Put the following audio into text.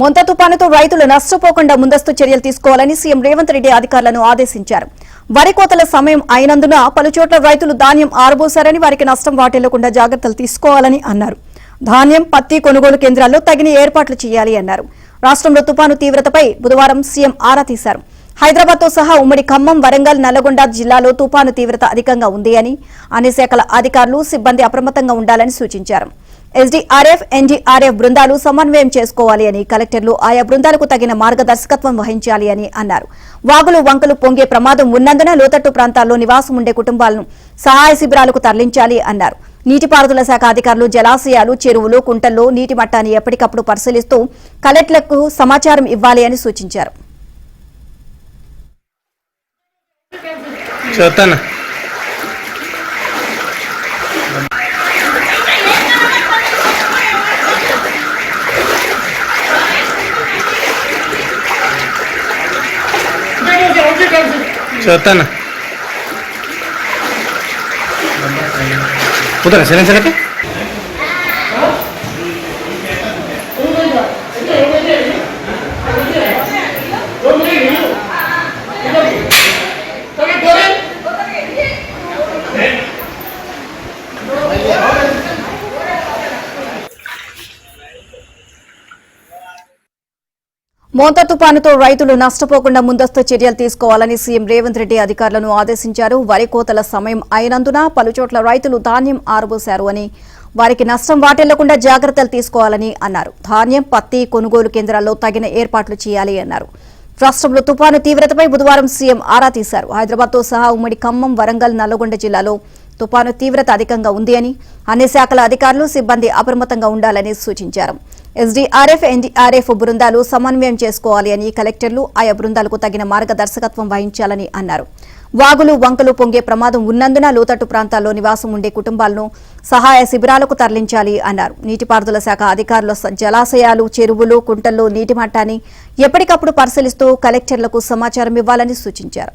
మొంతా తుపానుతో రైతులు నష్టపోకుండా ముందస్తు చర్యలు తీసుకోవాలని సీఎం రేవంత్ రెడ్డి అధికారులను ఆదేశించారు. వరి కోతల సమయం అయినందున పలుచోట్ల రైతులు ధాన్యం ఆరబోశారని వారికి నష్టం వాటిల్లకుండా జాగ్రత్తలు తీసుకోవాలని అన్నారు. ధాన్యం, పత్తి కొనుగోలు కేంద్రాల్లో తగిన ఏర్పాట్లు చేయాలి అన్నారు. రాష్ట్రంలో తుపాను తీవ్రతపై బుధవారం సీఎం ఆరా తీశారు. హైదరాబాద్తో సహా ఉమ్మడి ఖమ్మం, వరంగల్, నల్లగొండ జిల్లాలో తుపాను తీవ్రత అధికంగా ఉంది అని అన్ని శాఖల అధికారులు, సిబ్బంది అప్రమత్తంగా ఉండాలని సూచించారు. ఎస్డీఆర్ఎఫ్, ఎన్డీఆర్ఎఫ్ బృందాలు సమన్వయం చేసుకోవాలి అని, కలెక్టర్లు ఆయా బృందాలకు తగిన మార్గదర్శకత్వం వహించాలి అని అన్నారు. వాగులు, వంకలు పొంగే ప్రమాదం ఉన్నందున లోతట్టు ప్రాంతాల్లో నివాసం ఉండే కుటుంబాలను సహాయ శిబిరాలకు తరలించాలి అన్నారు. నీటిపారుదల శాఖ అధికారులు జలాశయాలు, చెరువులు, కుంటల్లో నీటి మట్టాన్ని ఎప్పటికప్పుడు పరిశీలిస్తూ కలెక్టర్లకు సమాచారం ఇవ్వాలి అని సూచించారు. चौथा उधर से सकते మోంతా తుపానుతో రైతులు నష్టపోకుండా ముందస్తు చర్యలు తీసుకోవాలని సీఎం రేవంత్ రెడ్డి అధికారులను ఆదేశించారు. వరి కోతల సమయం అయినందున పలుచోట్ల రైతులు ధాన్యం ఆరబోశారు అని, వారికి నష్టం వాటిల్లకుండా జాగ్రత్తలు తీసుకోవాలని అన్నారు. ధాన్యం, పత్తి కొనుగోలు కేంద్రాల్లో తగిన ఏర్పాట్లు చేయాలి అన్నారు. రాష్ట్రంలో తుపాను తీవ్రతపై బుధవారం సీఎం ఆరా తీశారు. హైదరాబాద్తో సహా ఉమ్మడి ఖమ్మం, వరంగల్, నల్లగొండ జిల్లాలో తుపాను తీవ్రత అధికంగా ఉంది అని అన్ని శాఖల అధికారులు, సిబ్బంది అప్రమత్తంగా ఉండాలని సూచించారు. ఎస్డీఆర్ఎఫ్, ఎన్డీఆర్ఎఫ్ బృందాలు సమన్వయం చేసుకోవాలి అని, కలెక్టర్లు ఆయా బృందాలకు తగిన మార్గదర్శకత్వం వహించాలని అన్నారు. వాగులు, వంకలు పొంగే ప్రమాదం ఉన్నందున లోతట్టు ప్రాంతాల్లో నివాసం ఉండే కుటుంబాలను సహాయ శిబిరాలకు తరలించాలి అన్నారు. నీటిపారుదల శాఖ అధికారులు జలాశయాలు, చెరువులు, కుంటల్లో నీటి మట్టాన్ని ఎప్పటికప్పుడు పరిశీలిస్తూ కలెక్టర్లకు సమాచారం ఇవ్వాలని సూచించారు.